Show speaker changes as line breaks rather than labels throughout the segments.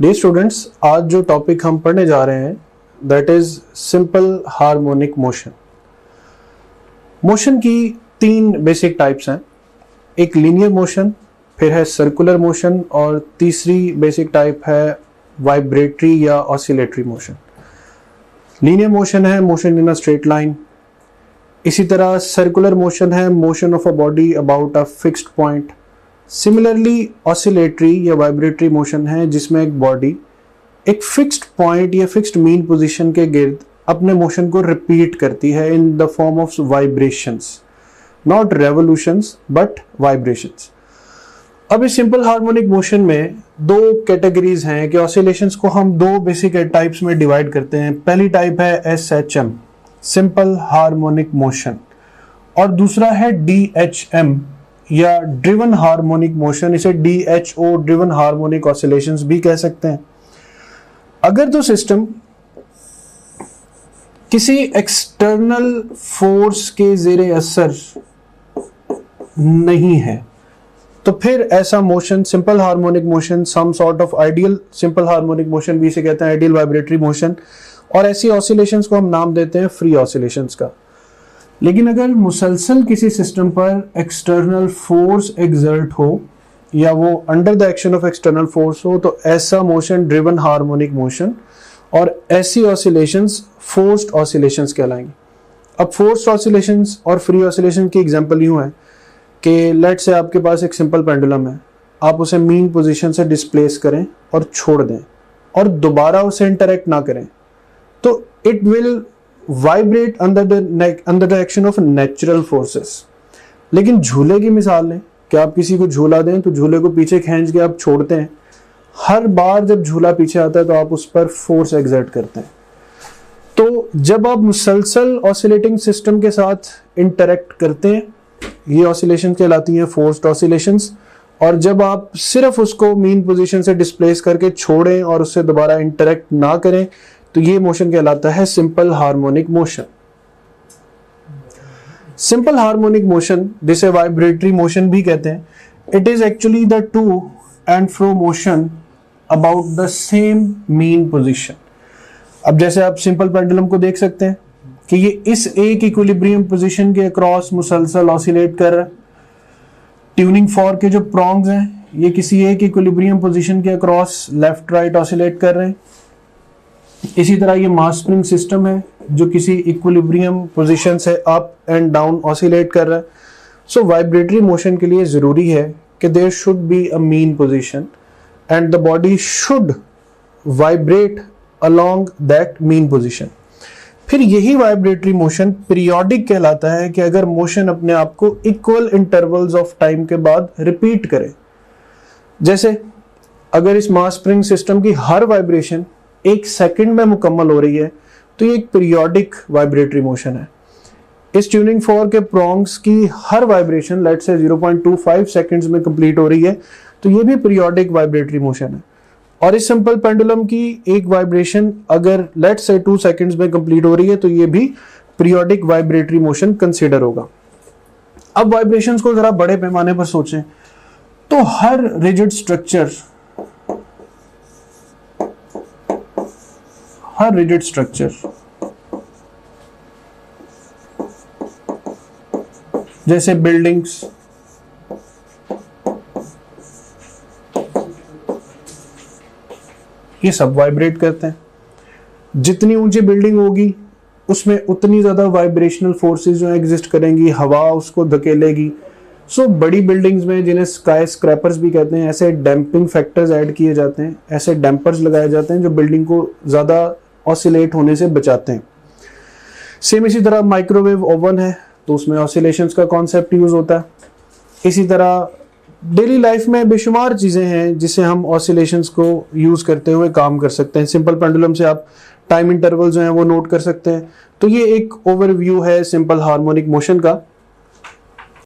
Dear students, आज जो topic हम पढ़ने जा रहे हैं that is simple harmonic motion. Motion की तीन बेसिक टाइप्स हैं, एक लीनियर मोशन, फिर है सर्कुलर मोशन और तीसरी बेसिक टाइप है वाइब्रेटरी या ऑसिलेटरी मोशन। लीनियर मोशन है motion in a straight line, इसी तरह सर्कुलर मोशन है motion of a body about a fixed point. Similarly oscillatory या वाइब्रेटरी मोशन है जिसमें एक बॉडी एक फिक्स्ड पॉइंट या फिक्स्ड मीन पोजीशन के गिर्द अपने मोशन को रिपीट करती है in the form of vibrations, not revolutions but vibrations. अब इस सिंपल हार्मोनिक मोशन में दो कैटेगरीज हैं कि ऑसिलेशंस को हम दो बेसिक टाइप्स में डिवाइड करते हैं। पहली टाइप है SHM, सिंपल हार्मोनिक मोशन, और दूसरा है DHM या ड्रिवन हार्मोनिक मोशन, इसे DHO ड्रिवन हार्मोनिक ऑसिलेशंस भी कह सकते हैं। अगर तो सिस्टम किसी एक्सटर्नल फोर्स के जेरे असर नहीं है तो फिर ऐसा motion simple harmonic motion, some sort of ideal simple harmonic motion भी इसे कहते हैं, आइडियल वाइब्रेटरी मोशन, और ऐसी ऑसिलेशंस को हम नाम देते हैं फ्री ऑसिलेशंस का। लेकिन अगर मुसलसल किसी सिस्टम पर एक्सटर्नल फोर्स एक्सर्ट हो या वो under the action of external force हो तो ऐसा मोशन ड्रिवन हार्मोनिक मोशन, और ऐसी ऑसिलेशंस फोर्स्ड ऑसिलेशंस कहलाएंगी। अब फोर्स्ड ऑसिलेशंस और फ्री ऑसिलेशन की एग्जांपल यूं है कि लेट से आपके पास एक सिंपल पेंडुलम है, आप उसे मीन पोजीशन से डिस्प्लेस करें और छोड़ दें और दोबारा उसे इंटरेक्ट ना करें तो it will vibrate under the action of natural forces. लेकिन झूले की मिसाल लें कि आप किसी को झूला दें तो झूले को पीछे खींच के आप छोड़ते हैं, हर बार जब झूला पीछे आता है तो आप उस पर फोर्स एक्सर्ट करते हैं। तो जब आप मुसलसल ऑसिलेटिंग सिस्टम के साथ इंटरेक्ट करते हैं ये ऑसिलेशन कहलाती हैं फोर्स्ड ऑसिलेशंस, और जब आप सिर्फ उसको मीन पोजीशन से डिस्प्लेस करके छोड़ें और उससे दोबारा इंटरेक्ट ना करें तो ये मोशन कहलाता है simple harmonic motion. Simple harmonic motion जिसे वाइब्रेटरी मोशन भी कहते हैं, it is actually the two and fro motion about the same mean position. अब जैसे आप सिंपल पेंडुलम को देख सकते हैं कि ये इस एक इक्विलिब्रियम पोजीशन के अक्रॉस मुसलसल ऑसिलेट कर रहा है। ट्यूनिंग फॉर्क के जो प्रॉन्ग्स हैं ये किसी एक इक्विलिब्रियम पोजीशन के अक्रॉस लेफ्ट राइट ऑसिलेट कर रहे हैं। इसी तरह ये मास स्प्रिंग सिस्टम है जो किसी इक्विलिब्रियम पोजीशन से अप एंड डाउन ऑसिलेट कर रहा है। सो वाइब्रेटरी मोशन के लिए जरूरी है कि there should be a mean position and the body should vibrate along that mean position. फिर यही वाइब्रेटरी मोशन पीरियोडिक कहलाता है कि अगर मोशन अपने आप को इक्वल इंटरवल्स ऑफ टाइम के बाद रिपीट करे। जैसे अगर इस मास स्प्रिंग सिस्टम की हर वाइब्रेशन एक सेकंड में मुकम्मल हो रही है तो ये एक पीरियोडिक वाइब्रेटरी मोशन है। इस ट्यूनिंग फॉर्क के प्रॉन्ग्स की हर वाइब्रेशन लेट से 0.25 सेकंड्स में कंप्लीट हो रही है तो ये भी पीरियोडिक वाइब्रेटरी मोशन है। और इस सिंपल पेंडुलम की एक वाइब्रेशन अगर लेट से 2 सेकंड्स में कंप्लीट हो रही है तो ये भी पीरियोडिक वाइब्रेटरी मोशन कंसीडर होगा। अब वाइब्रेशंस को जरा बड़े पैमाने पर सोचें तो हर रिजिड स्ट्रक्चर जैसे बिल्डिंग्स, ये सब वाइब्रेट करते हैं। जितनी ऊंची बिल्डिंग होगी उसमें उतनी ज्यादा वाइब्रेशनल फोर्सेस जो एग्जिस्ट करेंगी, हवा उसको धकेलेगी। सो बड़ी बिल्डिंग्स में जिन्हें स्काई स्क्रैपर्स भी कहते हैं, ऐसे डैम्पिंग फैक्टर्स ऐड किए जाते हैं, ऐसे डैम्पर्स लगाए जाते हैं जो बिल्डिंग को ज्यादा ऑसिलेट होने से बचाते हैं। सेम इसी तरह माइक्रोवेव ओवन है तो उसमें ऑसिलेशंस का कॉन्सेप्ट यूज होता है। इसी तरह डेली लाइफ में बेशुमार चीजें हैं जिसे हम ऑसिलेशंस को यूज करते हुए काम कर सकते हैं। सिंपल पेंडुलम से आप टाइम इंटरवल जो है वो नोट कर सकते हैं। तो ये एक ओवरव्यू है सिंपल हार्मोनिक मोशन का।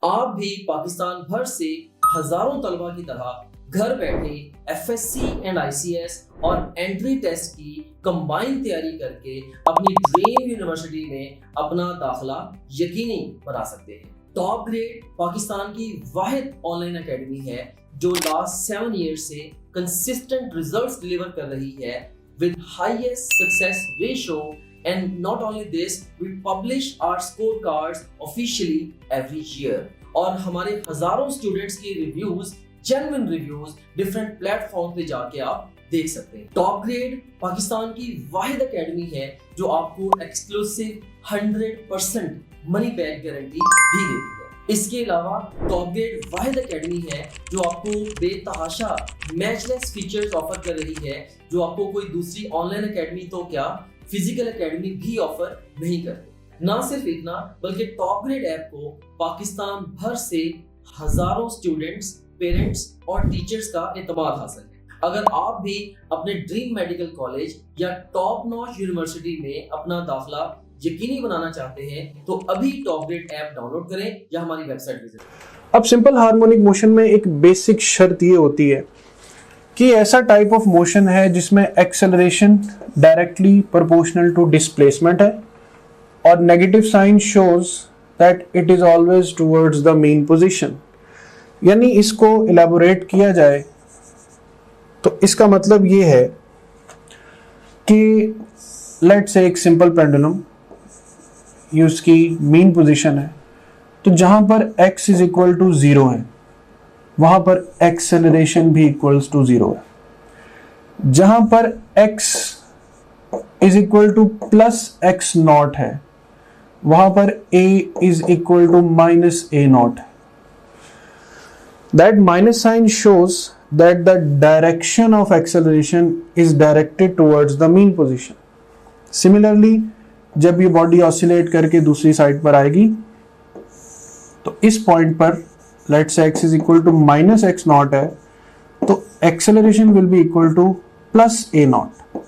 आप भी पाकिस्तान भर से हजारों तलबा की तरह घर बैठे FSC एंड ICS और एंट्री टेस्ट की कंबाइन तैयारी करके अपनी ड्रीम यूनिवर्सिटी में अपना दाखिला यकीनी बना सकते हैं। टॉप ग्रेड पाकिस्तान की वाहिद ऑनलाइन एकेडमी है जो लास्ट 7 ईयर से कंसिस्टेंट रिजल्ट्स डिलीवर कर रही है with highest success ratio. And not only this, we publish our score cards officially every year और हमारे हजारों स्टूडेंट्स के reviews, genuine reviews different platform पे जाके आप देख सकते हैं। टॉप ग्रेड पाकिस्तान की वाहिद एकेडमी है जो आपको एक्सक्लूसिव 100% मनी बैक गारंटी भी देती है। इसके अलावा टॉप ग्रेड वाहिद एकेडमी है जो आपको बेतहाशा मैचलेस फीचर्स ऑफर कर रही है जो आपको कोई दूसरी ऑनलाइन एकेडमी तो क्या फिजिकल एकेडमी भी ऑफर नहीं करती। ना सिर्फ इतना बल्कि टॉप ग्रेड ऐप को पाकिस्तान भर से हजारों स्टूडेंट्स, पेरेंट्स और टीचर्स का एतमाद हासिल है। अगर आप भी अपने ड्रीम मेडिकल कॉलेज या टॉप नॉच यूनिवर्सिटी में अपना दाखिला यकीनी बनाना चाहते हैं तो अभी टॉप ग्रेड ऐप डाउनलोड करें या हमारी वेबसाइट विजिट करें।
अब सिंपल हार्मोनिक मोशन में एक बेसिक शर्त ये होती है कि ऐसा टाइप ऑफ मोशन है जिसमें acceleration directly proportional to displacement है और negative sign shows that it is always towards the mean position. यानी इसको इलैबोरेट किया जाए तो इसका मतलब ये है कि लेट्स से एक सिंपल पेंडुलम ये उसकी मीन पोजीशन है, तो जहां पर x इज इक्वल टू 0 है वहां पर एक्सेलरेशन भी इक्वल्स टू 0 है। जहां पर x is equal to plus x not है वहां पर a is equal to minus a not है। That minus sign shows that the direction of acceleration is directed towards the mean position. Similarly, जब ये body oscillate करके दूसरी side पर आएगी तो इस पॉइंट पर let's say x is equal to minus x naught है तो acceleration will be equal to plus a naught।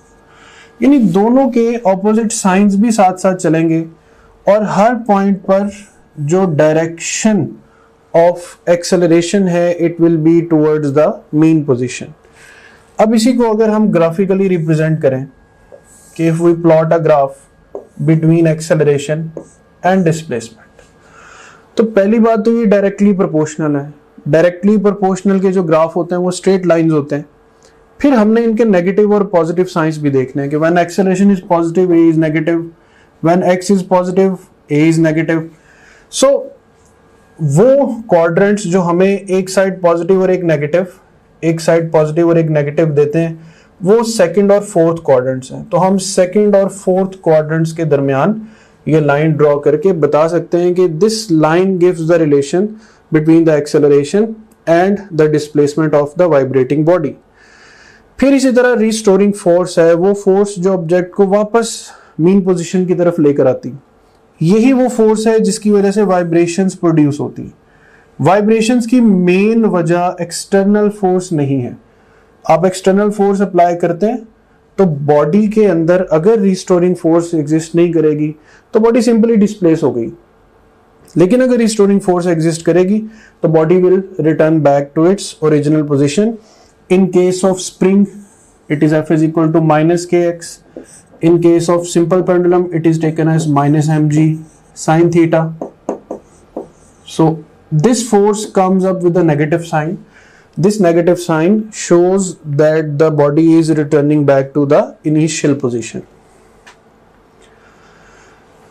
यानी दोनों के ऑपोजिट साइंस भी साथ साथ चलेंगे और हर पॉइंट पर जो डायरेक्शन ऑफ एक्सेलरेशन है it will be towards the mean position. अब इसी को अगर हम ग्राफिकली रिप्रेजेंट करें कि if we plot a graph between acceleration and displacement, तो पहली बात तो ये डायरेक्टली प्रोपोर्शनल है। डायरेक्टली प्रोपोर्शनल के जो ग्राफ होते हैं वो स्ट्रेट लाइंस होते हैं। फिर हमने इनके नेगेटिव और पॉजिटिव साइंस भी देखने हैं कि when acceleration is positive a is negative, when x is positive a is negative. So वो क्वाड्रेंट्स जो हमें एक साइड पॉजिटिव और एक नेगेटिव देते हैं वो सेकंड और फोर्थ क्वाड्रेंट्स हैं। तो हम सेकंड और फोर्थ क्वाड्रेंट्स के दरमियान ये लाइन ड्रॉ करके बता सकते हैं कि this line gives the relation between the acceleration and the displacement of the vibrating body. फिर इसी तरह रिस्टोरिंग फोर्स है, वो फोर्स जो ऑब्जेक्ट को वापस मीन पोजीशन की तरफ लेकर आती, यही वो फोर्स है जिसकी वजह से वाइब्रेशंस प्रोड्यूस होती है। वाइब्रेशंस की मेन वजह एक्सटर्नल फोर्स नहीं है। आप एक्सटर्नल फोर्स अप्लाई करते हैं तो बॉडी के अंदर अगर रिस्टोरिंग फोर्स एग्जिस्ट नहीं करेगी तो बॉडी सिंपली डिस्प्लेस हो गई, लेकिन अगर रिस्टोरिंग फोर्स एग्जिस्ट करेगी तो body will return back to its original position. In case of spring it is F is equal to minus kx. In case of simple pendulum, it is taken as minus mg sin theta. So this force comes up with a negative sign. This negative sign shows that the body is returning back to the initial position.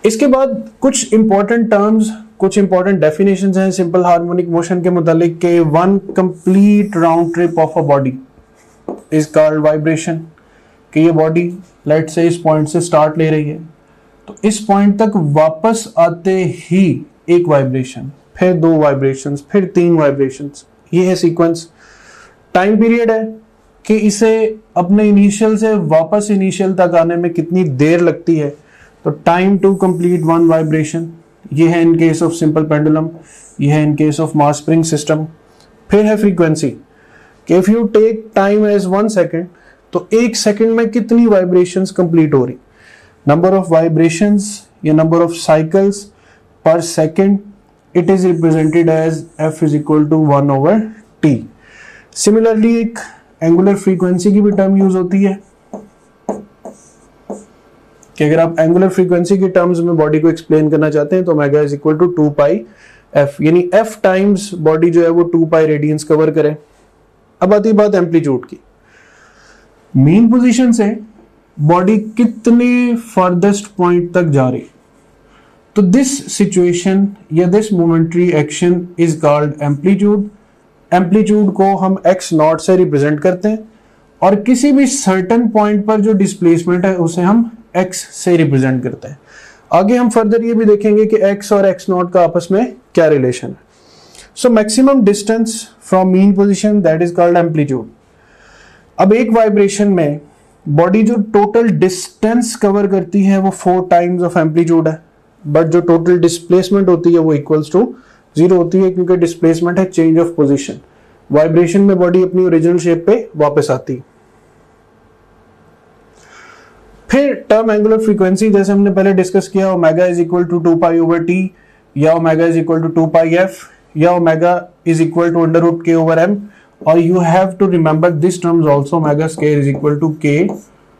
इसके बाद कुछ important terms, कुछ important definitions हैं simple harmonic motion के मुतालिक कि one complete round trip of a body is called vibration। कि ये बॉडी लेट से इस पॉइंट से स्टार्ट ले रही है तो इस पॉइंट तक वापस आते ही एक वाइब्रेशन, फिर 2 वाइब्रेशंस, फिर 3 वाइब्रेशंस, ये है सीक्वेंस। टाइम पीरियड है कि इसे अपने इनिशियल से वापस इनिशियल तक आने में कितनी देर लगती है, तो टाइम टू कंप्लीट 1 वाइब्रेशन, ये है in case of simple pendulum, ये है in case of mass spring system. फिर है फ्रीक्वेंसी कि if you take time as 1 second तो 1 सेकेंड में कितनी वाइब्रेशंस कंप्लीट हो रही, नंबर ऑफ वाइब्रेशंस या number of cycles per second, it is represented as f is equal to 1/t। Similarly एक एंगुलर फ्रीक्वेंसी की भी टर्म यूज होती है कि अगर आप एंगुलर फ्रीक्वेंसी की टर्म्स में बॉडी को एक्सप्लेन करना चाहते हैं तो omega is equal to 2 pi F, यानी एफ टाइम्स बॉडी जो है वो 2 पाई रेडियंस कवर करे। अब आती बात एम्पलीट्यूड की। मीन पोजीशन से बॉडी कितने फर्देस्ट पॉइंट तक जा रही, तो दिस सिचुएशन या this momentary action is called amplitude. Amplitude को हम एक्स नॉट से रिप्रेजेंट करते हैं और किसी भी सर्टेन पॉइंट पर जो डिस्प्लेसमेंट है उसे हम एक्स से रिप्रेजेंट करते हैं। आगे हम फर्दर ये भी देखेंगे कि एक्स और एक्स नॉट का आपस में क्या रिलेशन है। So maximum distance from mean position that is called amplitude. अब एक वाइब्रेशन में बॉडी जो टोटल डिस्टेंस कवर करती है वो 4 टाइम्स ऑफ एम्पलीट्यूड है, बट जो टोटल डिस्प्लेसमेंट होती है वो इक्वल्स टू 0 होती है, क्योंकि डिस्प्लेसमेंट है चेंज ऑफ पोजीशन। वाइब्रेशन में बॉडी अपनी ओरिजिनल शेप पे वापस आती है। फिर टर्म एंगुलर फ्रीक्वेंसी, जैसे हमने पहले डिस्कस किया, omega is equal to 2 pi over t, या omega is equal to 2 pi f, या omega is equal to under root k over m, और you have to remember this terms also, omega square is equal to k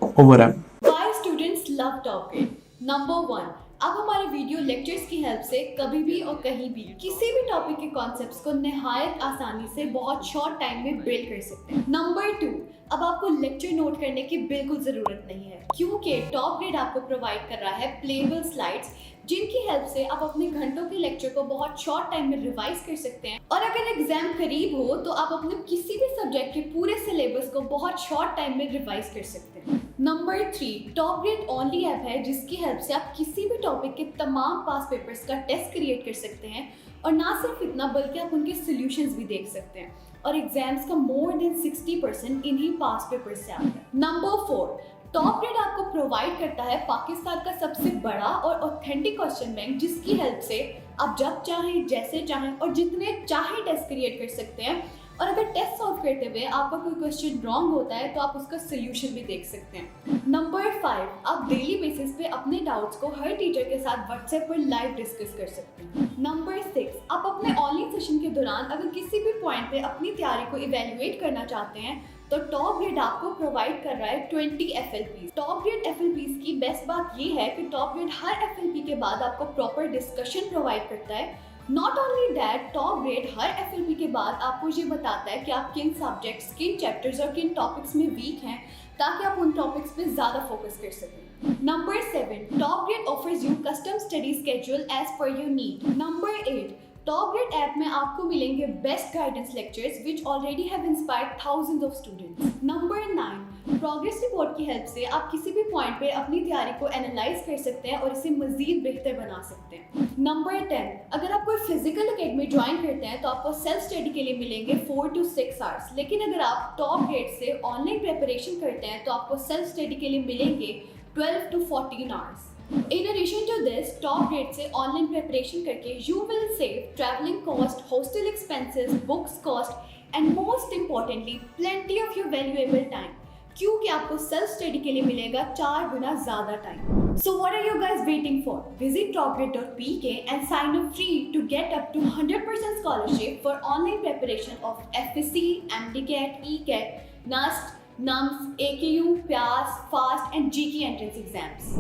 over m.
Why students love topic? Number 1, अब हमारे video lectures की help से कभी भी और कहीं भी किसी भी टॉपिक के कॉन्सेप्ट्स को निहायत आसानी से बहुत शॉर्ट टाइम में बिल्ड कर सकते हैं। नंबर 2, अब आपको लेक्चर नोट करने की बिल्कुल जरूरत नहीं है, क्योंकि टॉप ग्रेड आपको प्रोवाइड कर रहा है प्लेबल स्लाइड्स, जिनकी हेल्प से आप अपने घंटों के लेक्चर को बहुत शॉर्ट टाइम में रिवाइज कर सकते हैं। और अगर एग्जाम करीब हो तो आप अपने किसी भी सब्जेक्ट के पूरे सिलेबस को बहुत शॉर्ट टाइम में रिवाइज कर सकते हैं। Number 3, top grade only app है जिसकी हेल्प से आप किसी भी टॉपिक के तमाम पास पेपर्स का टेस्ट क्रिएट कर सकते हैं, और ना सिर्फ इतना बल्कि आप उनके सॉल्यूशंस भी देख सकते हैं, और एग्जाम्स का मोर देन 60% इन्हीं पास पेपर्स से आता है। नंबर 4, टॉप ग्रेड आपको प्रोवाइड करता है पाकिस्तान का सबसे बड़ा और ऑथेंटिक क्वेश्चन बैंक, जिसकी हेल्प से आप जब चाहें, जैसे चाहें और जितने चाहें टेस्ट क्रिएट कर सकते हैं। और अगर टेस्ट सॉल्व करते हुए आपका कोई क्वेश्चन रॉन्ग होता है तो आप उसका सोल्यूशन भी देख सकते हैं। नंबर 5, आप डेली बेसिस पे अपने डाउट्स को हर टीचर के साथ व्हाट्सएप पर लाइव डिस्कस कर सकते हैं। नंबर 6, आप अपने ऑनलाइन सेशन के दौरान अगर किसी भी पॉइंट पे अपनी तैयारी को इवेल्युएट करना चाहते हैं तो टॉप ग्रेड आपको प्रोवाइड कर रहा है 20 FLPs। टॉप ग्रेड FLPs की बेस्ट बात ये है कि टॉप ग्रेड हर FLP के बाद आपको प्रॉपर डिस्कशन प्रोवाइड करता है। Not only that, top grade her FLP के बाद आपको ये बताता है कि आप किन सब्जेक्ट्स, किन चैप्टर्स और किन टॉपिक्स में वीक हैं, ताकि आप उन टॉपिक्स पे ज़्यादा फोकस कर सकें। Number 7, Top Grade offers you custom study schedule as per your need. Number 8, Top Grade app में आपको मिलेंगे best guidance lectures which already have inspired thousands of students. Number 9, progress report की help से आप किसी भी पॉइंट पे अपनी तैयारी को एनालाइज कर सकते हैं और इसे मजीद बेहतर बना सकते हैं। नंबर 10, अगर आप कोई फिजिकल एकेडमी ज्वाइन करते हैं तो आपको सेल्फ स्टडी के लिए मिलेंगे 4 to 6 आवर्स, लेकिन अगर आप टॉप ग्रेड से ऑनलाइन प्रिपरेशन करते हैं तो आपको सेल्फ स्टडी के लिए मिलेंगे 12 to 14 hours. In addition to this, top grade से ऑनलाइन प्रिपरेशन करके you will save traveling cost, hostel expenses, books cost, and most importantly, plenty of your valuable time. क्योंकि आपको सेल्फ स्टडी के लिए मिलेगा 4 गुना ज़्यादा time. So what are you guys waiting for? Visit topgrade.pk and sign up free to get up to 100% scholarship for online preparation of FSC, MDCAT, ECAT, NUST, NUMS, AKU, PAS, FAST and GK entrance exams.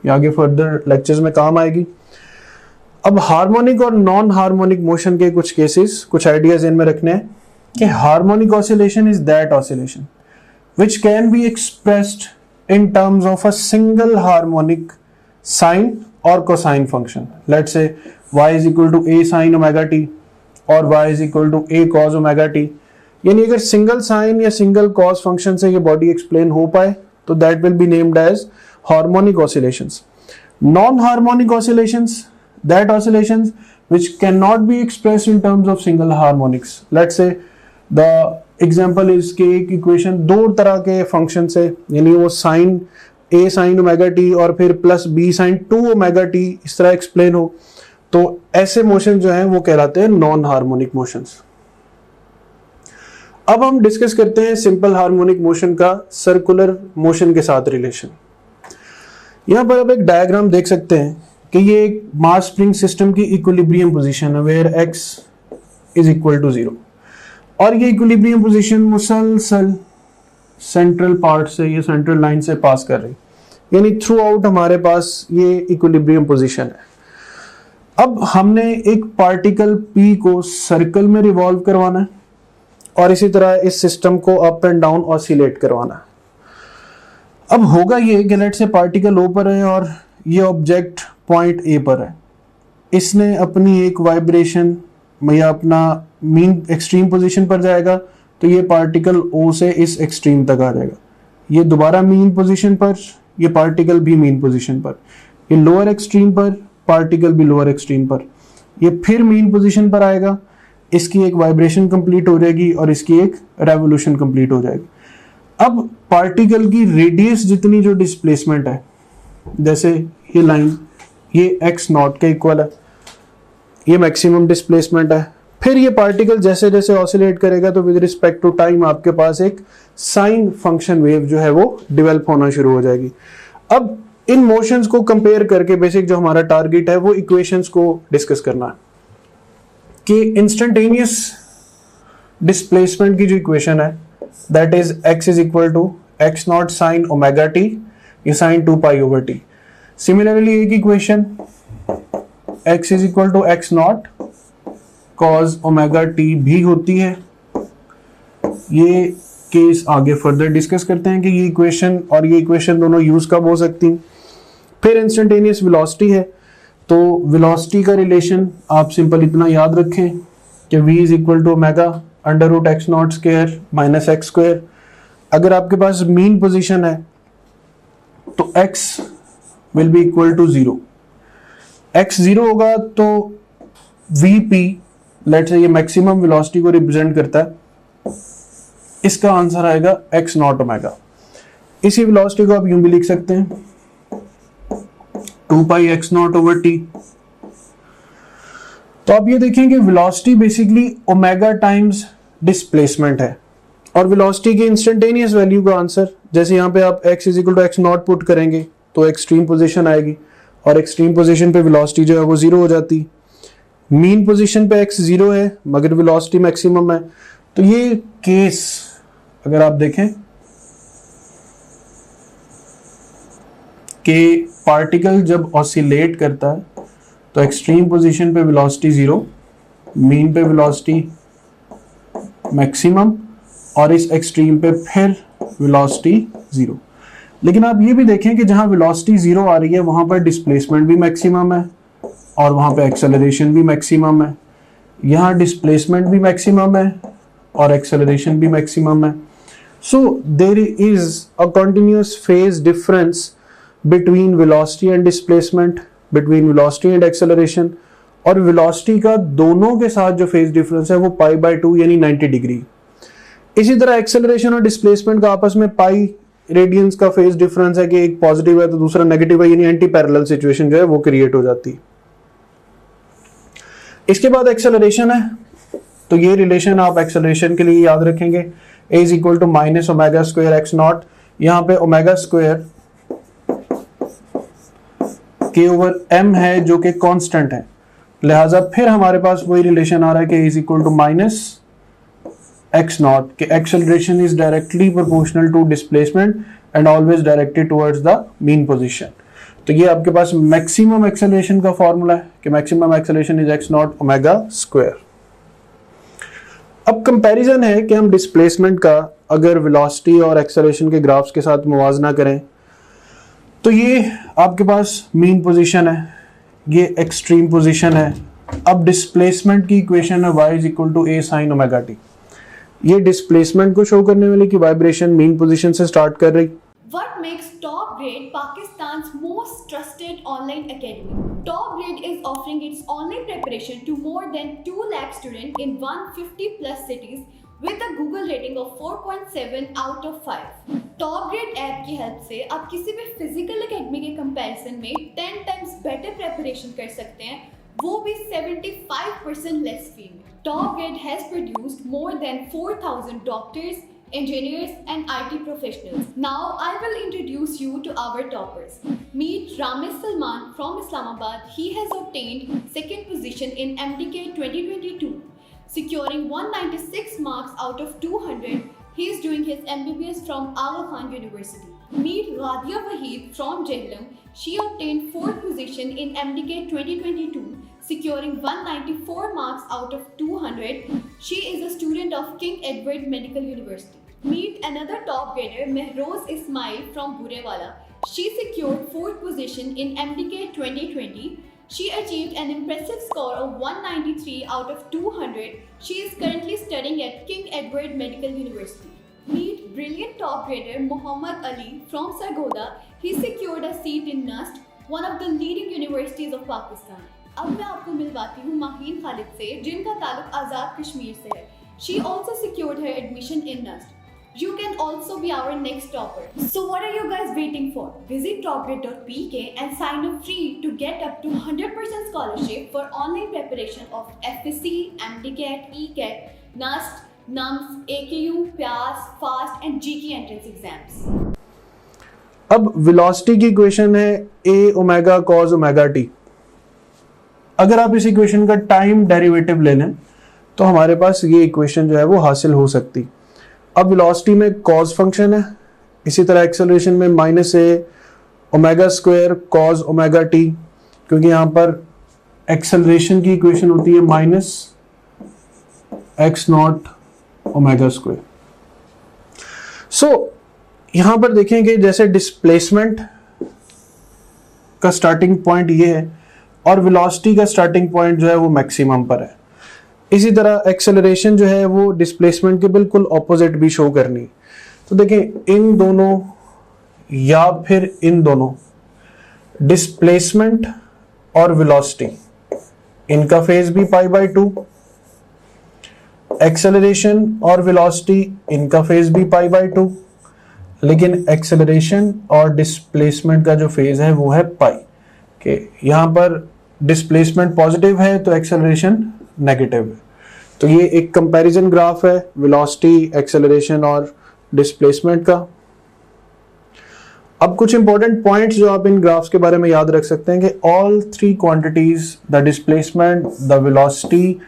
ये आगे further lectures में काम आएगी। अब harmonic और non harmonic motion के कुछ cases, कुछ आइडियाज इनमें रखने हैं कि harmonic oscillation is that oscillation which can be expressed in terms of a single harmonic sine or cosine function. Let's say y is equal to a sin omega t or y is equal to a cos omega t. यानी अगर single sine या single cos function से ये body explain हो पाए तो that will be named as harmonic oscillations. Non harmonic oscillations, that oscillations which cannot be expressed in terms of single harmonics. Let's say the example इसके एक equation 2 तरह के function से, यानी वो sine a sine omega T और फिर plus b sine 2 omega T इस तरह एक्सप्लेन हो, तो ऐसे मोशन जो हैं वो कहलाते हैं नॉन हार्मोनिक मोशंस। अब हम डिस्कस करते हैं सिंपल हार्मोनिक मोशन का सर्कुलर मोशन के साथ रिलेशन। यहाँ पर आप एक डायग्राम देख सकते हैं कि ये एक मास स्प्रिंग सिस्टम की इक्विलिब्रियम पोजीशन है where x is equal to 0, और ये इक्विलिब्रियम पोजीशन मुसलसल सेंट्रल पार्ट से, ये सेंट्रल लाइन से पास कर रही, यानी थ्रू आउट हमारे पास ये इक्विलिब्रियम पोजीशन है। अब हमने एक पार्टिकल P को सर्कल में रिवॉल्व करवाना है और इसी तरह इस सिस्टम को अप एंड डाउन ऑसिलेट करवाना है। अब होगा ये कि लेट से पार्टिकल O पर है और ये ऑब्जेक्ट पॉइंट A पर है। इसने अपनी एक वाइब्रेशन या अपना मीन एक्सट्रीम पोजीशन पर जाएगा तो ये पार्टिकल O से इस एक्सट्रीम तक आ जाएगा। ये दोबारा मीन पोजीशन पर, ये पार्टिकल भी मीन पोजीशन पर, ये लोअर एक्सट्रीम पर, पार्टिकल भी लोअर एक्सट्रीम पर, ये फिर मीन पोजीशन पर आएगा। इसकी एक वाइब्रेशन कंप्लीट हो जाएगी और इसकी एक रेवोल्यूशन कंप्लीट हो जाएगी। अब पार्टिकल की रेडियस जितनी जो डिस्प्लेसमेंट है, जैसे ये लाइन ये x नॉट के इक्वल है, ये मैक्सिमम डिस्प्लेसमेंट है। फिर ये पार्टिकल जैसे जैसे ऑसिलेट करेगा तो विद रिस्पेक्ट टू टाइम आपके पास एक साइन फंक्शन वेव जो है वो डेवलप होना शुरू हो जाएगी। अब इन मोशंस को कंपेयर करके बेसिक जो हमारा टारगेट है वो इक्वेशंस को डिस्कस करना है कि इंस्टेंटेनियस डिस्प्लेसमेंट की जो इक्वेशन है that is x is equal to x not sine omega T, ये sine 2 pi over t. Similarly एक equation x is equal to x not cos omega t भी होती है। ये केस आगे फर्दर डिस्कस करते हैं कि ये इक्वेशन और ये इक्वेशन दोनों यूज कब हो सकती हैं। फिर इंस्टेंटेनियस वेलोसिटी है, तो वेलोसिटी का रिलेशन आप सिंपल इतना याद रखें कि v is equal to omega under root X not square minus X square. अगर आपके पास मीन पोजीशन है तो x will be equal to 0। x 0 होगा तो vp लेट्स से ये मैक्सिमम वेलोसिटी को रिप्रेजेंट करता है, इसका आंसर आएगा x नॉट ओमेगा। इसी वेलोसिटी को आप यूं भी लिख सकते हैं 2 पाई x नॉट ओवर टी। तो आप ये देखें कि velocity basically omega times displacement है और वेलोसिटी की इंस्टेंटेनियस वैल्यू का आंसर, जैसे यहाँ पे आप x is equal to x not put करेंगे तो एक्सट्रीम पोजीशन आएगी और एक्सट्रीम पोजीशन पे वेलोसिटी जो है वो 0 हो जाती। मीन पोजीशन पे x 0 है मगर वेलोसिटी मैक्सिमम है। तो ये केस अगर आप देखें कि पार्टिकल जब ऑसिलेट करता है तो एक्सट्रीम पोजीशन पे वेलोसिटी 0, मीन पे वेलोसिटी मैक्सिमम और इस एक्सट्रीम पे फिर वेलोसिटी 0। लेकिन आप ये भी देखें कि जहां वेलोसिटी 0 आ रही है वहां पर डिस्प्लेसमेंट भी मैक्सिमम है और वहां पे एक्सेलरेशन भी मैक्सिमम है। यहाँ डिस्प्लेसमेंट भी मैक्सिमम है और एक्सेलरेशन भी मैक्सिमम है। So there is a continuous phase difference between velocity and displacement, between velocity and acceleration. और वेलोसिटी का दोनों के साथ जो फेज डिफरेंस है वो पाई बाय 2 यानी 90 डिग्री। इसी तरह एक्सेलरेशन और डिस्प्लेसमेंट का आपस में पाई रेडियंस का फेज डिफरेंस है कि एक पॉजिटिव है तो दूसरा नेगेटिव है, यानी एंटी पैरेलल सिचुएशन जो है वो क्रिएट हो जाती है। इसके बाद एक्सेलरेशन है, तो ये रिलेशन आप एक्सेलरेशन के लिए याद रखेंगे a is equal to minus omega square X not. यहाँ पे ओमेगा स्क्वायर के ओवर m है जो कि कांस्टेंट है, लिहाजा फिर हमारे पास वही रिलेशन आ रहा है कि a is equal to minus x not के acceleration is directly proportional to displacement and always directed towards the mean position. तो ये आपके पास मैक्सिमम एक्सेलरेशन का फॉर्मूला है कि maximum acceleration is x not omega square. अब कंपैरिजन है कि हम डिस्प्लेसमेंट का अगर वेलोसिटी और एक्सेलरेशन के ग्राफ्स के साथ मुवाजना करें तो ये आपके पास मीन पोजीशन है, ये एक्सट्रीम पोजीशन है। अब डिस्प्लेसमेंट की इक्वेशन है y is equal to a sine omega T. ये डिस्प्लेसमेंट को शो करने वाली कि वाइब्रेशन मीन पोजीशन से स्टार्ट कर रही।
What makes Top Grade Pakistan's most trusted online academy? Top Grade is offering its online preparation to more than 2 lakh students in 150 plus cities with a Google rating of 4.7 out of 5. Top Grade app की help से आप किसी भी physical academy के comparison में 10 times better preparation कर सकते हैं, वो भी 75% less fee में। Top Grade has produced more than 4,000 doctors, engineers and IT professionals. Now I will introduce you to our toppers. Meet Ramesh Salman from Islamabad. He has obtained second position in MDK 2022, securing 196 marks out of 200. He is doing his MBBS from Aga Khan University. Meet Radia Waheed from Jhelum. She obtained fourth position in MDK 2022, securing 194 marks out of 200. She is a student of King Edward Medical University. Meet another top grader, Mehroz Ismail from Burewala. She secured 4th position in MDK 2020. She achieved an impressive score of 193 out of 200. She is currently studying at King Edward Medical University. Meet brilliant top grader Muhammad Ali from Sargodha. He secured a seat in NUST, one of the leading universities of Pakistan. अब मैं आपको मिलवाती हूँ माहीन खालिद से, जिनका ताल्लुक आज़ाद कश्मीर से है. She also secured her admission in NUST. You can also be our next topper. So what are you guys waiting for? Visit topgrade.pk and sign up free to get up to 100% scholarship for online preparation of FSC, MDCAT, ECAT, NUST, NUMS, AKU, PAS, FAST and GK entrance exams.
अब velocity की equation है a omega cos omega t. अगर आप इस equation का time derivative ले लें तो हमारे पास ये इक्वेशन जो है वो हासिल हो सकती. अब वेलोसिटी में cos फंक्शन है, इसी तरह एक्सेलरेशन में minus a omega square cos omega t, क्योंकि यहाँ पर एक्सेलरेशन की इक्वेशन होती है minus x not omega square. So यहां पर देखेंगे जैसे डिस्प्लेसमेंट का स्टार्टिंग पॉइंट ये है और वेलोसिटी का स्टार्टिंग पॉइंट जो है वो मैक्सिमम पर है. इसी तरह एक्सेलरेशन जो है वो डिस्प्लेसमेंट के बिल्कुल ऑपोजिट भी शो करनी. तो देखें इन दोनों या फिर इन दोनों डिस्प्लेसमेंट और वेलोसिटी, इनका फेज भी पाई बाय 2. एक्सेलरेशन और वेलोसिटी, इनका फेज भी पाई बाय 2. लेकिन एक्सेलरेशन और डिस्प्लेसमेंट का जो फेज है वो है पाई के. यहां पर डिस्प्लेसमेंट पॉजिटिव है तो एक्सेलरेशन नेगेटिव है. तो ये एक कंपैरिजन ग्राफ है वेलोसिटी, एक्सेलरेशन और डिस्प्लेसमेंट का. अब कुछ इंपॉर्टेंट पॉइंट्स जो आप इन ग्राफ्स के बारे में याद रख सकते हैं कि all three quantities, the displacement, the velocity,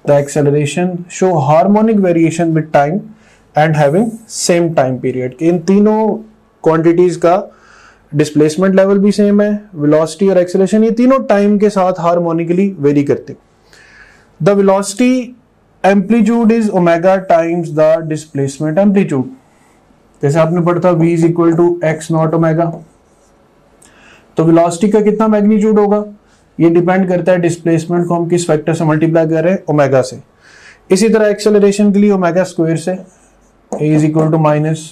the acceleration show harmonic variation with time and having same time period. इन तीनों quantities का displacement level भी same है, velocity और acceleration ये तीनों time के साथ harmonically vary करते. The velocity amplitude is omega times the displacement amplitude. जैसे आपने पढ़ा था v is equal to x naught omega. तो velocity का कितना magnitude होगा? ये डिपेंड करता है डिस्प्लेसमेंट को हम किस फैक्टर से मल्टीप्लाई कर रहे हैं, ओमेगा से. इसी तरह एक्सेलरेशन के लिए ओमेगा स्क्वायर से, a is equal to minus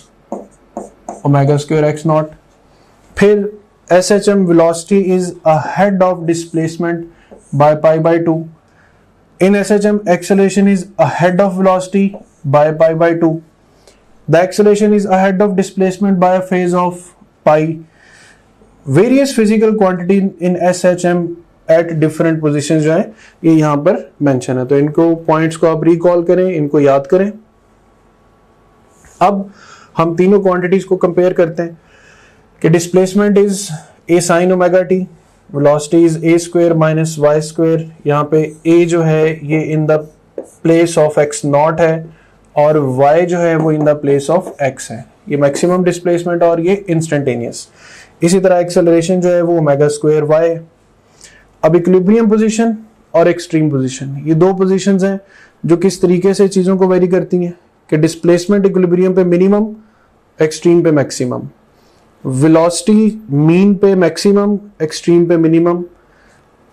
omega square X not. फिर SHM velocity is ahead of displacement by pi by 2. In SHM acceleration is ahead of velocity by pi by 2. The acceleration is ahead of displacement by a phase of pi. Various physical quantity in SHM at different position जो है ये यहां पर mention है. तो इनको points को आप रिकॉल करें, इनको याद करें. अब हम तीनों क्वांटिटीज को कंपेयर करते हैं कि displacement is a sin omega t, velocity is a square minus y square. यहाँ पे a जो है ये in the place of x not है और y जो है वो in the place of x है. ये मैक्सिमम डिस्प्लेसमेंट और ये इंस्टेंटेनियस. इसी तरह एक्सेलरेशन जो है वो ओमेगा स्क्वायर y है. अब इक्विलिब्रियम पोजीशन और एक्सट्रीम पोजीशन, ये दो पोजीशंस हैं जो किस तरीके से चीज़ों को वेरी करती हैं कि डिस्प्लेसमेंट इक्विलिब्रियम पे मिनिमम, एक्सट्रीम पे मैक्सिमम. वेलोसिटी मीन पे मैक्सिमम, एक्सट्रीम पे मिनिमम.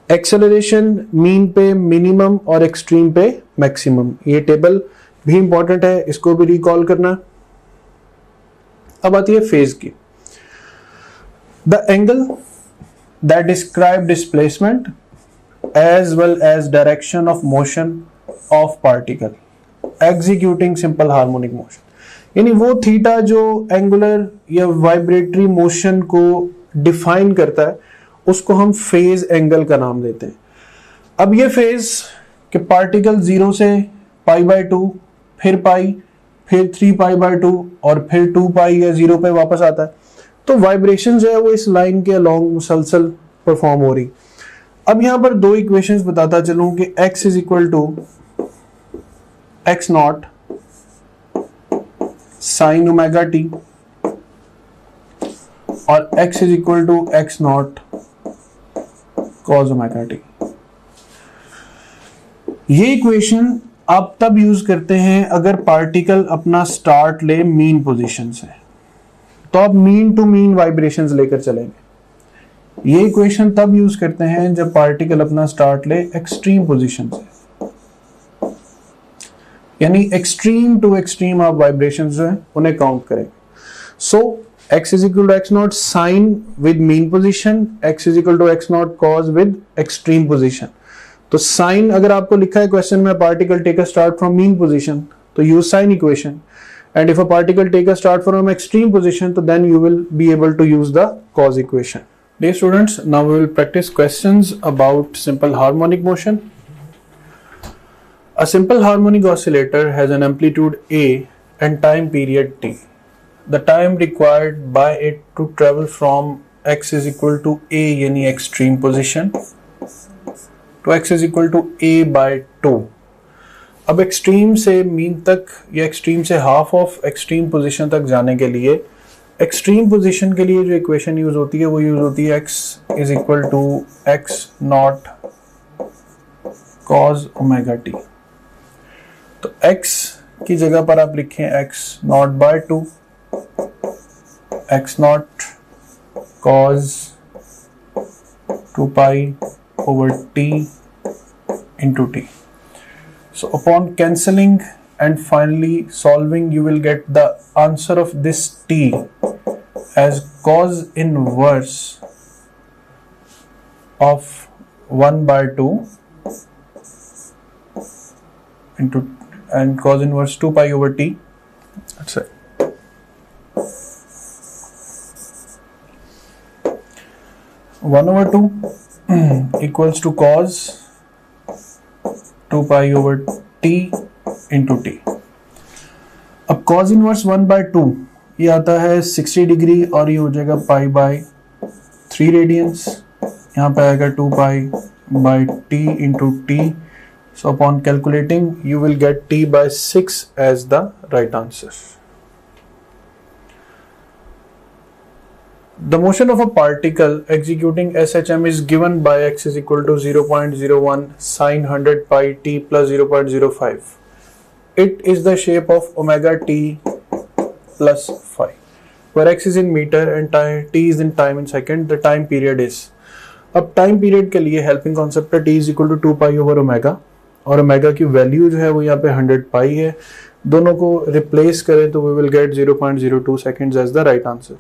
एक्सेलरेशन मीन पे मिनिमम और एक्सट्रीम पे मैक्सिमम. ये टेबल भी इंपॉर्टेंट है, इसको भी रिकॉल करना. अब आती है फेज की. The angle that describe displacement as well as direction of motion of particle executing simple harmonic motion. यानी वो थीटा जो एंगुलर या वाइब्रेटरी मोशन को डिफाइन करता है उसको हम फेज एंगल का नाम देते हैं. अब ये फेज कि पार्टिकल 0 से पाई बाय 2, फिर पाई, फिर 3 पाई बाय 2 और फिर 2 पाई या 0 पे वापस आता है. तो वाइब्रेशन जो है वो इस लाइन के अलोंग मुसलसल परफॉर्म हो रही. अब यहां पर दो इक्वेशंस बताता चलूं कि x is equal to x not sine omega T और x is equal to x not cos omega T. ये इक्वेशन आप तब यूज करते हैं अगर पार्टिकल अपना स्टार्ट ले मीन पोजीशन से, तो आप मीन टू मीन वाइब्रेशंस लेकर चलेंगे। ये इक्वेशन तब यूज करते हैं जब पार्टिकल अपना स्टार्ट ले एक्सट्रीम पोजीशन से, यानी एक्सट्रीम टू एक्सट्रीम आप वाइब्रेशंस जो है उन्हें काउंट करेंगे। सो x is equal to x naught sin with mean position, x is equal to x naught cos with extreme position। तो साइन अगर आपको लिखा है क्वेश्चन में particle take a start from mean position, तो use sine equation, and if a particle take a start from extreme position, तो then you will be able to use the cos equation. Dear students, now we will practice questions about simple harmonic motion. A simple harmonic oscillator has an amplitude A and time period t. The time required by it to travel from x is equal to A यानी extreme position to x is equal to A by 2. अब extreme से mean तक या extreme से half of extreme position तक जाने के लिए extreme position के लिए जो equation use होती है वो use होती है x is equal to x naught cos omega t। तो x की जगह पर आप लिखें x naught by 2, x naught cos 2 pi over t into t. So upon cancelling and finally solving, you will get the answer of this t as cos inverse of 1 by 2 into and cos inverse 2 pi over t. That's it. 1 over 2 equals to cos 2 pi over t into t। अब cos inverse 1 by 2 ये आता है 60 degree और ये हो जाएगा pi by 3 radiance, यहाँ पे आएगा 2 pi by t into t। So upon calculating you will get t by 6 as the right answer। The motion of a particle executing SHM is given by x is equal to 0.01 sin 100 pi t plus 0.05. It is the shape of omega t plus phi, where x is in meter and t is in time in second. The time period is, अब time period के लिए helping concept है t is equal to 2 pi over omega, और omega की value जो है वो यहाँ पे 100 पाई है। दोनों को रिप्लेस करें तो we will get 0.02 seconds as the right answer।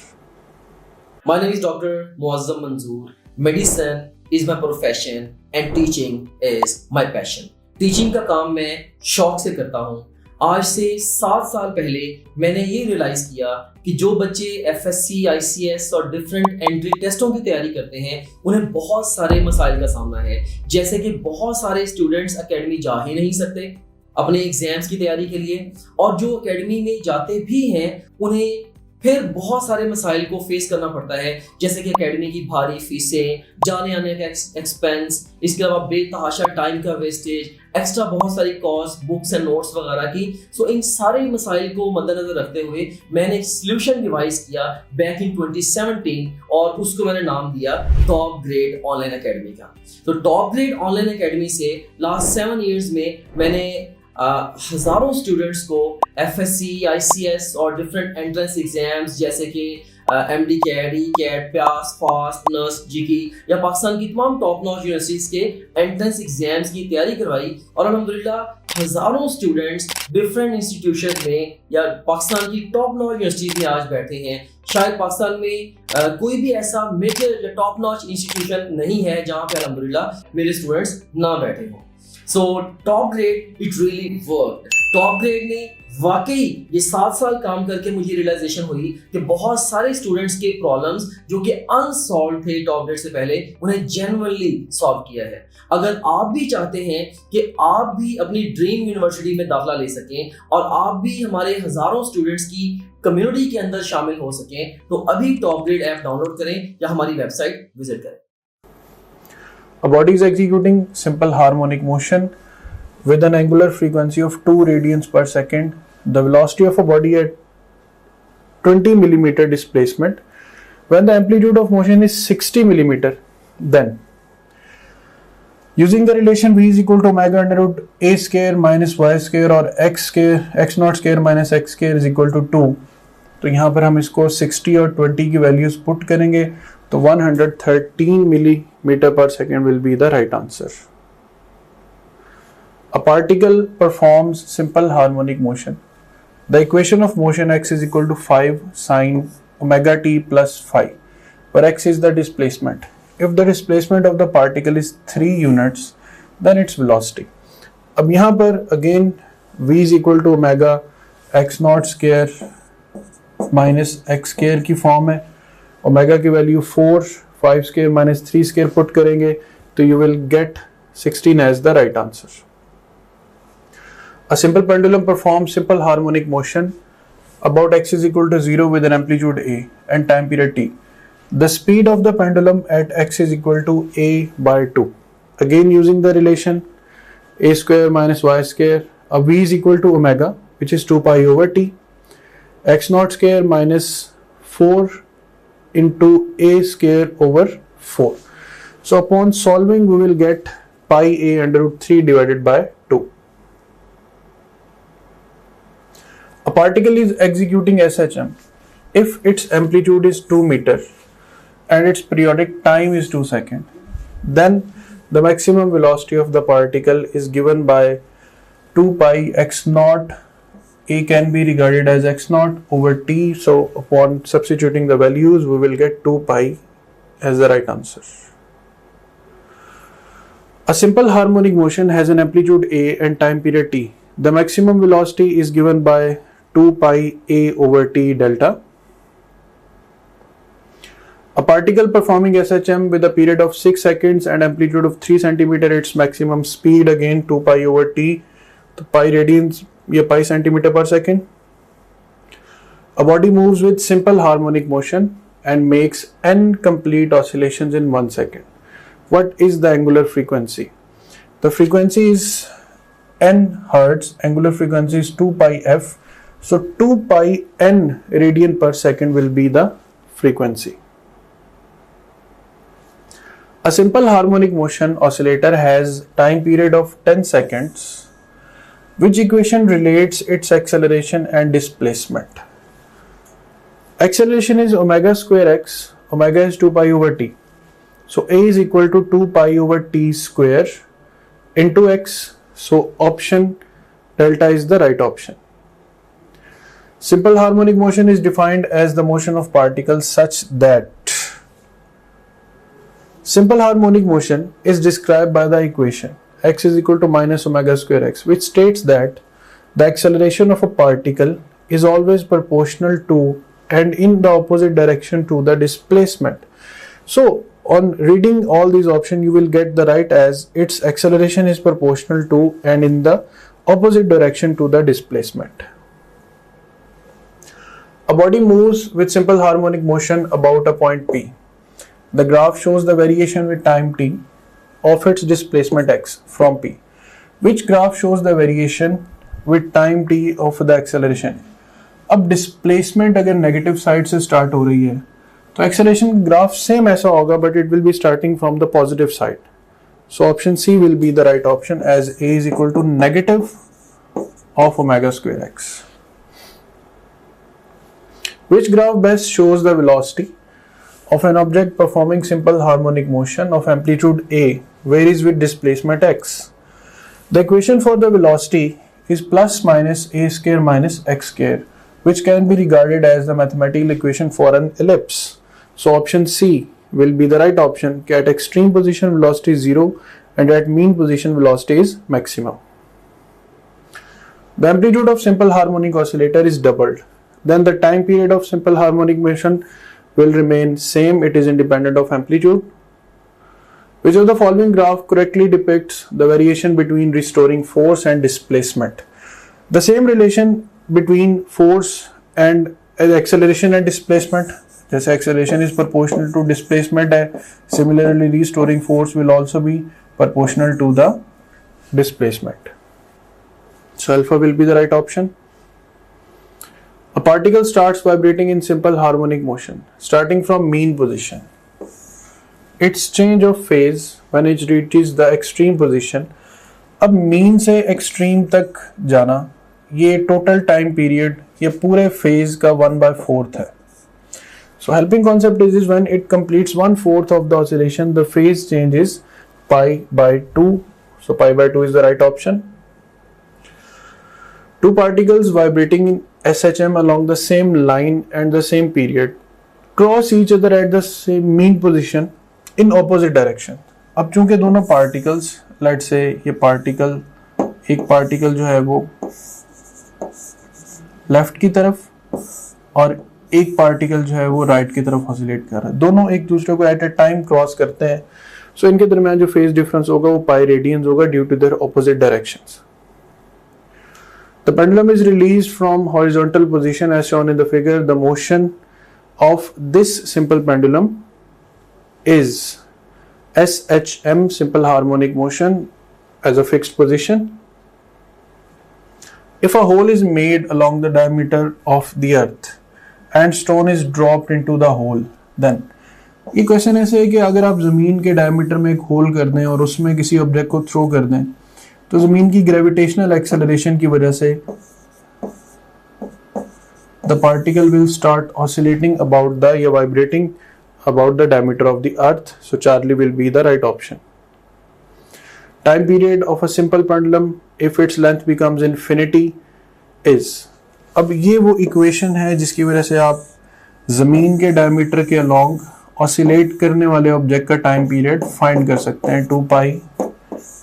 My name is Dr. Muazzam Manzoor. Medicine is my profession and teaching is my passion. Teaching का काम मैं शौक से करता हूँ। आज से 7 साल पहले मैंने ये रियलाइज किया कि जो बच्चे FSC, ICS और डिफरेंट एंट्री टेस्टों की तैयारी करते हैं उन्हें बहुत सारे मसाइल का सामना है। जैसे कि बहुत सारे स्टूडेंट्स एकेडमी जा ही नहीं सकते अपने एग्जाम्स की तैयारी के लिए, और जो एकेडमी में जाते भी हैं उन्हें फिर बहुत सारे मसाइल को फेस करना पड़ता है, जैसे कि एकेडमी की भारी फीसें, जाने आने का एक्सपेंस, इसके अलावा बेतहाशा टाइम का वेस्टेज, एक्स्ट्रा बहुत सारी कॉस्ट, बुक्स एंड नोट्स वगैरह की। सो इन सारे मसाइल को मद्देनजर रखते हुए मैंने एक सॉल्यूशन डिवाइस किया बैक इन 2017 और उसको मैंने नाम दिया टॉप ग्रेड ऑनलाइन एकेडमी का। तो टॉप ग्रेड ऑनलाइन एकेडमी से लास्ट 7 इयर्स में मैंने हजारों स्टूडेंट्स को FSC, ICS और डिफरेंट एंट्रेंस एग्जाम्स जैसे कि MD कैट, ECAT, प्यास, फास्ट, नर्स, जीकी या पाकिस्तान की तमाम टॉप नॉच यूनिवर्सिटीज के एंट्रेंस एग्जाम्स की तैयारी करवाई, और अल्हम्दुलिल्लाह हजारों स्टूडेंट्स डिफरेंट इंस्टीट्यूशन में या पाकिस्तान की टॉप नॉच यूनिवर्सिटीज में आज बैठे हैं। शायद पाकिस्तान में कोई भी ऐसा मेजर या टॉप नॉच इंस्टीट्यूशन नहीं है जहाँ पे अल्हम्दुलिल्लाह मेरे स्टूडेंट्स ना बैठे हों। So top grade it really work. Top grade ने वाकई ये 7 साल काम करके मुझे रियलाइजेशन हुई कि बहुत सारे स्टूडेंट्स के प्रॉब्लम्स जो कि अनसॉल्व थे टॉप ग्रेड से पहले, उन्हें जेन्युइनली सॉल्व किया है। अगर आप भी चाहते हैं कि आप भी अपनी ड्रीम यूनिवर्सिटी में दाखिला ले सकें और आप भी हमारे हजारों स्टूडेंट्स की कम्युनिटी के अंदर शामिल हो सकें, तो अभी टॉप ग्रेड ऐप डाउनलोड करें या हमारी वेबसाइट विजिट करें।
A body is executing simple harmonic motion with an angular frequency of 2 radians per second. The velocity of a body at 20 millimeter displacement. When the amplitude of motion is 60 millimeter, then Using the relation v is equal to omega under root a square minus y square और x naught square minus x square is equal to 2, तो यहाँ पर हम इसको 60 और 20 की values put करेंगे तो 113 millimeter per second will be the right answer. A particle performs simple harmonic motion. The equation of motion x is equal to 5 sine omega t plus phi, where x is the displacement. If the displacement of the particle is 3 units, then its velocity. अब यहाँ पर again v is equal to omega x naught square minus x square की form है. Omega की value 4, 5 square minus 3 square put करेंगे तो you will get 16 as the right answer. A simple pendulum performs simple harmonic motion about x is equal to 0 with an amplitude a and time period t. The speed of the pendulum at x is equal to a by 2. Again using the relation a square minus y square, v is equal to omega, which is 2 pi over t, x naught square minus 4 into a square over 4. So upon solving we will get pi a under root 3 divided by 2. A particle is executing SHM if its amplitude is 2 meter and its periodic time is 2 seconds. Then the maximum velocity of the particle is given by 2 pi x naught. A can be regarded as x naught over t. So upon substituting the values, we will get 2 pi as the right answer. A simple harmonic motion has an amplitude a and time period t. The maximum velocity is given by 2 pi a over t delta. A particle performing SHM with a period of 6 seconds and amplitude of 3 centimeter, its maximum speed again 2 pi over t, तो pi radians या pi centimeter per second. A body moves with simple harmonic motion and makes n complete oscillations in 1 second. What is the angular frequency? The frequency is n hertz, angular frequency is 2 pi f. So 2 pi n radian per second will be the frequency. A simple harmonic motion oscillator has time period of 10 seconds. Which equation relates its acceleration and displacement? Acceleration is omega square x, omega is 2 pi over t. So a is equal to 2 pi over t square into x. So option delta is the right option. Simple harmonic motion is defined as the motion of particles such that simple harmonic motion is described by the equation x is equal to minus omega square x, which states that the acceleration of a particle is always proportional to and in the opposite direction to the displacement. So on reading all these options, you will get the right as its acceleration is proportional to and in the opposite direction to the displacement. A body moves with simple harmonic motion about a point P. The graph shows the variation with time t of its displacement x from P. Which graph shows the variation with time t of the acceleration? अब displacement अगर negative side से start हो रही है तो acceleration graph same ऐसा होगा, but it will be starting from the positive side. So option C will be the right option as A is equal to negative of omega square x. Which graph best shows the velocity of an object performing simple harmonic motion of amplitude a varies with displacement x? The equation for the velocity is plus minus a square minus x square, which can be regarded as the mathematical equation for an ellipse. So option C will be the right option. At extreme position velocity is 0 and at mean position velocity is maximum. The amplitude of simple harmonic oscillator is doubled. Then the time period of simple harmonic motion will remain same. It is independent of amplitude. Which of the following graph correctly depicts the variation between restoring force and displacement? The same relation between force and acceleration and displacement. जैसे acceleration is proportional to displacement है, similarly restoring force will also be proportional to the displacement. So alpha will be the right option. A particle starts vibrating in simple harmonic motion, starting from mean position. its change of phase when it reaches the extreme position. अब mean से extreme तक जाना, ये total time period ये पूरे phase का 1/4 है. So helping concept is when it completes 1/4 of the oscillation, the phase change is pi/2. So pi/2 is the right option. Two particles vibrating in SHM along the same line and the same period cross each other at the same mean position in opposite direction. अब चूंकि दोनों particles, let's say ये particle, एक particle जो है वो left की तरफ और एक पार्टिकल जो है वो राइट की तरफ ऑसिलेट कर रहा है, दोनों एक दूसरे को एट अ टाइम क्रॉस करते हैं. सो इनके दरमियान जो फेज डिफरेंस होगा वो पाई रेडियंस होगा due to their opposite directions. The pendulum is released from horizontal position as shown in the figure. The motion of this simple pendulum is SHM, simple harmonic motion, as a fixed position. If a hole is made along the diameter of the earth and stone is dropped into the hole, then ये question ऐसे है कि अगर आप जमीन के diameter में एक होल कर दें और उसमें किसी ऑब्जेक्ट को थ्रो कर दें तो जमीन की ग्रेविटेशनल एक्सेलरेशन की वजह से the particle will start oscillating about the या vibrating about the diameter of the earth. So Charlie will be the right option. Time period of a simple pendulum if its length becomes infinity is. अब ये वो equation है जिसकी वजह से आप जमीन के डायमीटर के अलोंग ऑसिलेट करने वाले ऑब्जेक्ट का टाइम पीरियड फाइंड कर सकते हैं. 2 pi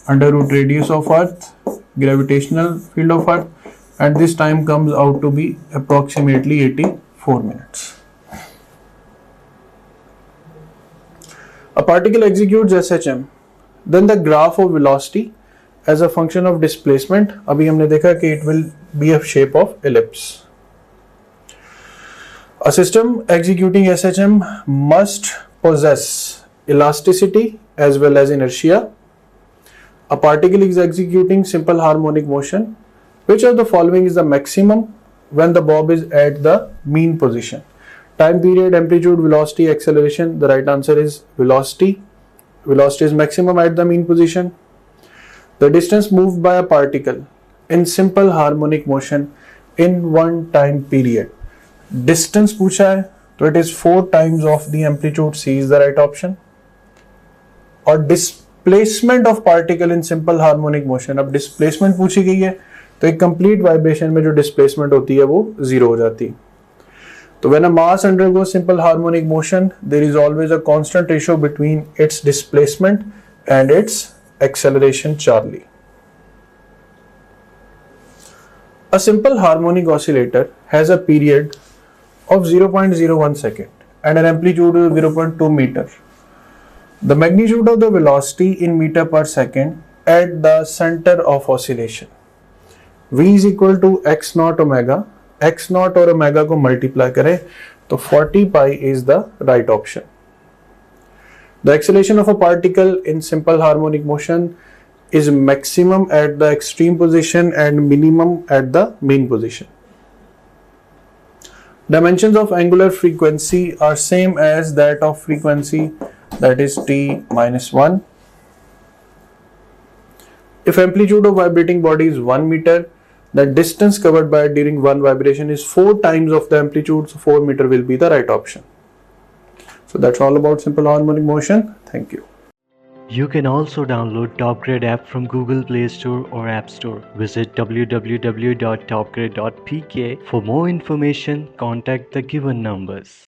under root radius of earth, gravitational field of earth, and this time comes out to be approximately 84 minutes. A particle executes SHM, then the graph of velocity as a function of displacement. अभी हमने देखा कि it will be a shape of ellipse. A system executing SHM must possess elasticity as well as inertia. A particle is executing simple harmonic motion. Which of the following is the maximum when the bob is at the mean position? Time period, amplitude, velocity, acceleration. The right answer is velocity. Velocity is maximum at the mean position. The distance moved by a particle in simple harmonic motion in one time period. Distance पूछा है तो it is 4 times of the amplitude. C is the right option. और displacement of particle in simple harmonic motion. अब displacement पूछी गई है तो एक complete vibration में जो displacement होती है वो 0 हो जाती है. So when a mass undergoes simple harmonic motion, there is always a constant ratio between its displacement and its acceleration, Charlie. A simple harmonic oscillator has a period of 0.01 second and an amplitude of 0.2 meter. The magnitude of the velocity in meter per second at the center of oscillation. V is equal to x naught omega. x naught और omega को multiply करें तो 40 pi is the right option. The acceleration of a particle in simple harmonic motion is maximum at the extreme position and minimum at the mean position. Dimensions of angular frequency are same as that of frequency, that is t minus 1. If amplitude of vibrating body is 1 meter, the distance covered by it during one vibration is 4 times of the amplitude, so 4 meter will be the right option. So that's all about simple harmonic motion. Thank you.
You can also download TopGrade app from Google Play Store or App Store. Visit www.topgrade.pk. For more information, contact the given numbers.